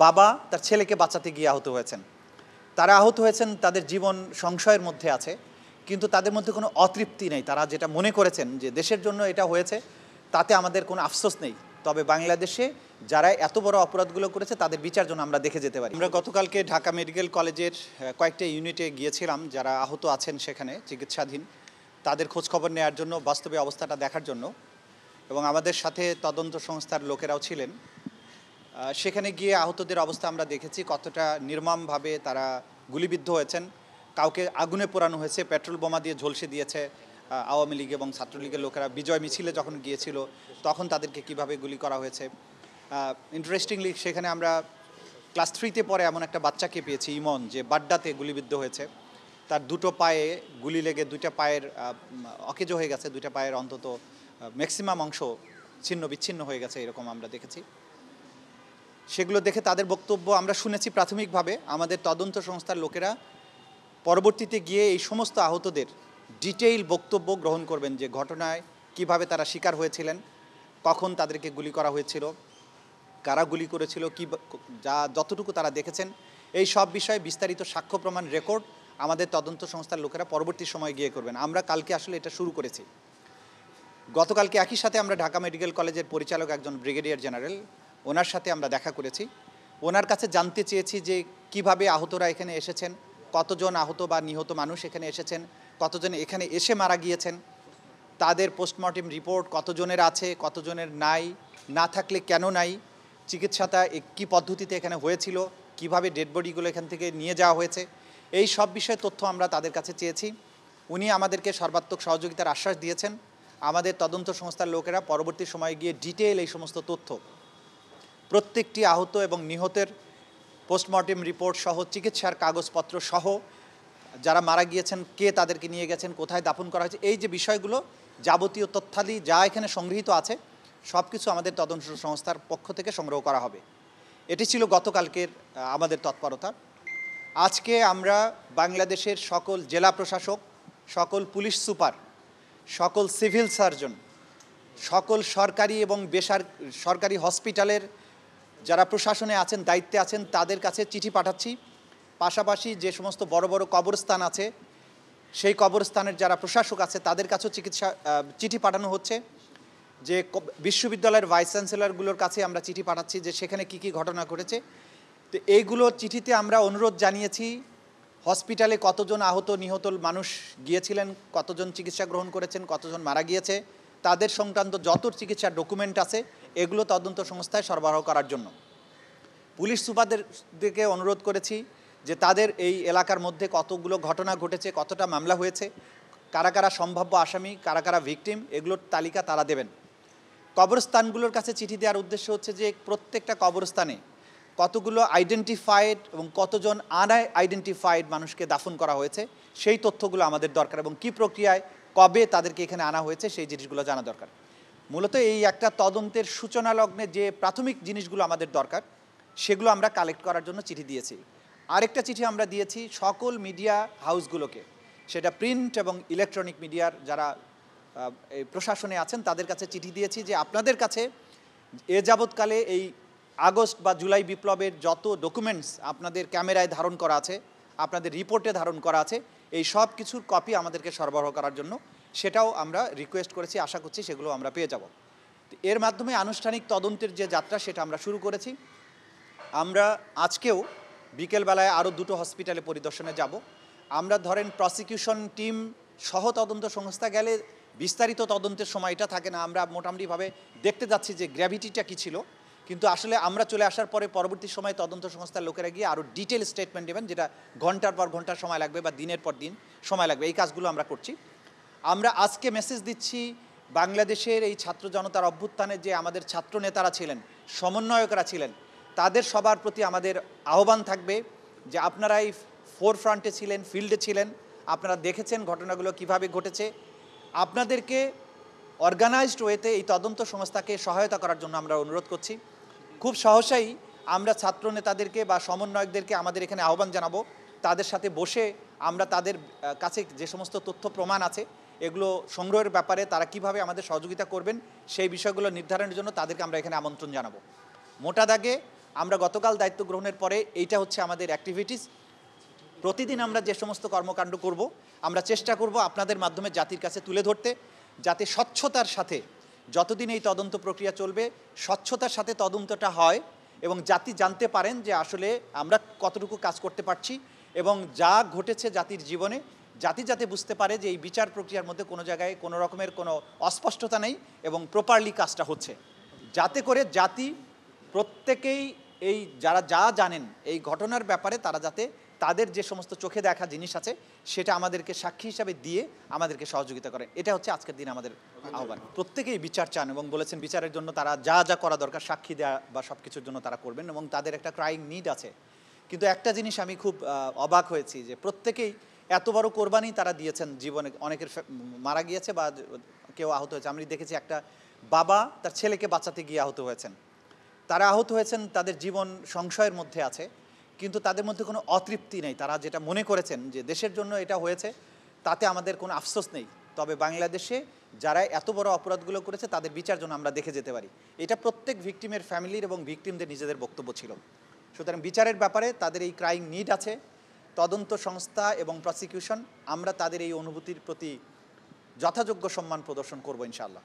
বাবা তার ছেলেকে বাঁচাতে গিয়ে আহত হয়েছেন। তারা আহত হয়েছেন, তাদের জীবন সংশয়ের মধ্যে আছে, কিন্তু তাদের মধ্যে কোনো অতৃপ্তি নেই। তারা যেটা মনে করেছেন যে দেশের জন্য এটা হয়েছে, তাতে আমাদের কোনো আফসোস নেই। তবে বাংলাদেশে যারা এত বড় অপরাধগুলো করেছে তাদের বিচার জন্য আমরা দেখে যেতে পারি। আমরা গতকালকে ঢাকা মেডিকেল কলেজের কয়েকটা ইউনিটে গিয়েছিলাম, যারা আহত আছেন সেখানে চিকিৎসাধীন, তাদের খোঁজখবর নেওয়ার জন্য, বাস্তবে অবস্থাটা দেখার জন্য, এবং আমাদের সাথে তদন্ত সংস্থার লোকেরাও ছিলেন। সেখানে গিয়ে আহতদের অবস্থা আমরা দেখেছি, কতটা নির্মমভাবে তারা গুলিবিদ্ধ হয়েছেন। কাউকে আগুনে পোড়ানো হয়েছে, পেট্রোল বোমা দিয়ে ঝলসে দিয়েছে আওয়ামী লীগ এবং ছাত্রলীগের লোকেরা। বিজয় মিছিলে যখন গিয়েছিল তখন তাদেরকে কিভাবে গুলি করা হয়েছে। ইন্টারেস্টিংলি সেখানে আমরা ক্লাস 3-তে পরে এমন একটা বাচ্চাকে পেয়েছি, ইমন, যে বাড্ডাতে গুলিবিদ্ধ হয়েছে। তার দুটো পায়ে গুলি লেগে দুইটা পায়ের অকেজো হয়ে গেছে, দুইটা পায়ের অন্তত ম্যাক্সিমাম অংশ ছিন্ন বিচ্ছিন্ন হয়ে গেছে, এরকম আমরা দেখেছি। সেগুলো দেখে তাদের বক্তব্য আমরা শুনেছি প্রাথমিকভাবে। আমাদের তদন্ত সংস্থার লোকেরা পরবর্তীতে গিয়ে এই সমস্ত আহতদের ডিটেইল বক্তব্য গ্রহণ করবেন, যে ঘটনায় কিভাবে তারা শিকার হয়েছিলেন, কখন তাদেরকে গুলি করা হয়েছিল, কারা গুলি করেছিল, যতটুকু তারা দেখেছেন, এই সব বিষয়ে বিস্তারিত সাক্ষ্য প্রমাণ রেকর্ড আমাদের তদন্ত সংস্থার লোকেরা পরবর্তী সময়ে গিয়ে করবেন। আমরা কালকে আসলে এটা শুরু করেছি। গতকালকে একই সাথে আমরা ঢাকা মেডিকেল কলেজের পরিচালক, একজন ব্রিগেডিয়ার জেনারেল, ওনার সাথে আমরা দেখা করেছি। ওনার কাছে জানতে চেয়েছি যে কিভাবে আহতরা এখানে এসেছেন, কতজন আহত বা নিহত মানুষ এখানে এসেছেন, কতজন এখানে এসে মারা গিয়েছেন, তাদের পোস্টমর্টেম রিপোর্ট কতজনের আছে, কতজনের নাই, না থাকলে কেন নাই, চিকিৎসাটা কী পদ্ধতিতে এখানে হয়েছিল, কিভাবে ডেড বডিগুলো এখান থেকে নিয়ে যাওয়া হয়েছে, এই সব বিষয়ে তথ্য আমরা তাদের কাছে চেয়েছি। উনি আমাদেরকে সর্বাত্মক সহযোগিতার আশ্বাস দিয়েছেন। আমাদের তদন্ত সংস্থার লোকেরা পরবর্তী সময়ে গিয়ে ডিটেইল এই সমস্ত তথ্য, প্রত্যেকটি আহত এবং নিহতের পোস্টমর্টেম রিপোর্ট সহ, চিকিৎসার কাগজপত্র সহ, যারা মারা গিয়েছেন কে তাদেরকে নিয়ে গেছেন, কোথায় দাফন করা হয়েছে, এই যে বিষয়গুলো, যাবতীয় তথ্যাদি যা এখানে সংগৃহীত আছে সব কিছু আমাদের তদন্ত সংস্থার পক্ষ থেকে সংগ্রহ করা হবে। এটি ছিল গতকালকের আমাদের তৎপরতা। আজকে আমরা বাংলাদেশের সকল জেলা প্রশাসক, সকল পুলিশ সুপার, সকল সিভিল সার্জন, সকল সরকারি এবং বেসরকারি হসপিটালের যারা প্রশাসনে আছেন, দায়িত্বে আছেন, তাদের কাছে চিঠি পাঠাচ্ছি। পাশাপাশি যে সমস্ত বড় বড় কবরস্থান আছে, সেই কবরস্থানের যারা প্রশাসক আছে তাদের কাছেও চিঠি পাঠানো হচ্ছে। যে বিশ্ববিদ্যালয়ের ভাইস চ্যান্সেলরগুলোর কাছে আমরা চিঠি পাঠাচ্ছি যে সেখানে কি কি ঘটনা ঘটেছে। তো এইগুলোর চিঠিতে আমরা অনুরোধ জানিয়েছি, হসপিটালে কতজন আহত নিহত মানুষ গিয়েছিলেন, কতজন চিকিৎসা গ্রহণ করেছেন, কতজন মারা গিয়েছে, তাদের সংক্রান্ত যত চিকিৎসার ডকুমেন্ট আছে এগুলো তদন্ত সংস্থায় সরবরাহ করার জন্য। পুলিশ সুপারদেরকে অনুরোধ করেছি যে তাদের এই এলাকার মধ্যে কতগুলো ঘটনা ঘটেছে, কতটা মামলা হয়েছে, কারা কারা সম্ভাব্য আসামি, কারা কারা ভিকটিম, এগুলোর তালিকা তারা দেবেন। কবরস্থানগুলোর কাছে চিঠি দেওয়ার উদ্দেশ্য হচ্ছে যে প্রত্যেকটা কবরস্থানে কতগুলো আইডেন্টিফাইড এবং কতজন আনআইডেন্টিফাইড মানুষকে দাফন করা হয়েছে সেই তথ্যগুলো আমাদের দরকার, এবং কী প্রক্রিয়ায় কবে তাদেরকে এখানে আনা হয়েছে সেই জিনিসগুলো জানা দরকার। মূলত এই একটা তদন্তের সূচনা লগ্নে যে প্রাথমিক জিনিসগুলো আমাদের দরকার সেগুলো আমরা কালেক্ট করার জন্য চিঠি দিয়েছি। আরেকটা চিঠি আমরা দিয়েছি সকল মিডিয়া হাউসগুলোকে, সেটা প্রিন্ট এবং ইলেকট্রনিক মিডিয়ার যারা এই প্রশাসনে আছেন তাদের কাছে চিঠি দিয়েছি যে আপনাদের কাছে এ যাবৎকালে এই আগস্ট বা জুলাই বিপ্লবের যত ডকুমেন্টস আপনাদের ক্যামেরায় ধারণ করা আছে, আপনাদের রিপোর্টে ধারণ করা আছে, এই সব কিছুর কপি আমাদেরকে সরবরাহ করার জন্য সেটাও আমরা রিকোয়েস্ট করেছি। আশা করছি সেগুলো আমরা পেয়ে যাব। এর মাধ্যমে আনুষ্ঠানিক তদন্তের যে যাত্রা সেটা আমরা শুরু করেছি। আমরা আজকেও বিকেলবেলায় আরও দুটো হসপিটালে পরিদর্শনে যাব। আমরা ধরেন প্রসিকিউশন টিম সহ তদন্ত সংস্থা গেলে বিস্তারিত তদন্তের সময়টা থাকে না, আমরা মোটামুটিভাবে দেখতে যাচ্ছি যে গ্র্যাভিটিটা কী ছিল, কিন্তু আসলে আমরা চলে আসার পরে পরবর্তী সময়ে তদন্ত সংস্থার লোকেরা গিয়ে আরও ডিটেল স্টেটমেন্ট দেবেন, যেটা ঘন্টার পর ঘন্টা সময় লাগবে বা দিনের পর দিন সময় লাগবে। এই কাজগুলো আমরা করছি। আমরা আজকে মেসেজ দিচ্ছি বাংলাদেশের এই ছাত্র জনতার অভ্যুত্থানে যে আমাদের ছাত্র নেতারা ছিলেন, সমন্বয়করা ছিলেন, তাদের সবার প্রতি আমাদের আহ্বান থাকবে যে আপনারা এই ফোরফ্রন্টে ছিলেন, ফিল্ডে ছিলেন, আপনারা দেখেছেন ঘটনাগুলো কিভাবে ঘটেছে, আপনাদেরকে অর্গানাইজড ওয়েতে এই তদন্ত সংস্থাকে সহায়তা করার জন্য আমরা অনুরোধ করছি। খুব সহসাই আমরা ছাত্র নেতাদেরকে বা সমন্বয়কদেরকে আমাদের এখানে আহ্বান জানাবো, তাদের সাথে বসে আমরা তাদের কাছে যে সমস্ত তথ্য প্রমাণ আছে এগুলো সংগ্রহের ব্যাপারে তারা কিভাবে আমাদের সহযোগিতা করবেন সেই বিষয়গুলো নির্ধারণের জন্য তাদেরকে আমরা এখানে আমন্ত্রণ জানাবো। মোটা দাগে আমরা গতকাল দায়িত্ব গ্রহণের পরে এইটা হচ্ছে আমাদের অ্যাক্টিভিটিস। প্রতিদিন আমরা যে সমস্ত কর্মকাণ্ড করব, আমরা চেষ্টা করব আপনাদের মাধ্যমে জাতির কাছে তুলে ধরতে, যাতে স্বচ্ছতার সাথে যতদিন এই তদন্ত প্রক্রিয়া চলবে স্বচ্ছতার সাথে তদন্তটা হয় এবং জাতি জানতে পারেন যে আসলে আমরা কতটুকু কাজ করতে পারছি এবং যা ঘটেছে জাতির জীবনে জাতি যাতে বুঝতে পারে যে এই বিচার প্রক্রিয়ার মধ্যে কোনো জায়গায় কোনো রকমের কোনো অস্পষ্টতা নেই এবং প্রপারলি কাজটা হচ্ছে, যাতে করে জাতি প্রত্যেকেই এই যারা যা জানেন এই ঘটনার ব্যাপারে তারা যাতে তাদের যে সমস্ত চোখে দেখা জিনিস আছে সেটা আমাদেরকে সাক্ষী হিসাবে দিয়ে আমাদেরকে সহযোগিতা করেন। এটা হচ্ছে আজকের দিন আমাদের আহ্বান। প্রত্যেকেই বিচার চান এবং বলেছেন বিচারের জন্য তারা যা যা করা দরকার সাক্ষী দেওয়া বা সব কিছুর জন্য তারা করবেন এবং তাদের একটা ক্রাইং নিড আছে। কিন্তু একটা জিনিস আমি খুব অবাক হয়েছি যে প্রত্যেকেই এত বড় কোরবানি তারা দিয়েছেন জীবনে, অনেকের মারা গিয়েছে বা কেউ আহত হয়েছে। আমি দেখেছি একটা বাবা তার ছেলেকে বাঁচাতে গিয়ে আহত হয়েছেন। তারা আহত হয়েছেন, তাদের জীবন সংশয়ের মধ্যে আছে, কিন্তু তাদের মধ্যে কোনো অতৃপ্তি নেই। তারা যেটা মনে করেছেন যে দেশের জন্য এটা হয়েছে, তাতে আমাদের কোনো আফসোস নেই। তবে বাংলাদেশে যারা এত বড় অপরাধগুলো করেছে তাদের বিচার জন্য আমরা দেখে যেতে পারি। এটা প্রত্যেক ভিকটিমের ফ্যামিলির এবং ভিকটিমদের নিজেদের বক্তব্য ছিল। সুতরাং বিচারের ব্যাপারে তাদের এই ক্রাইং নিড আছে। তদন্ত সংস্থা এবং প্রসিকিউশন আমরা তাদের এই অনুভূতির প্রতি যথাযোগ্য সম্মান প্রদর্শন করব ইনশাআল্লাহ।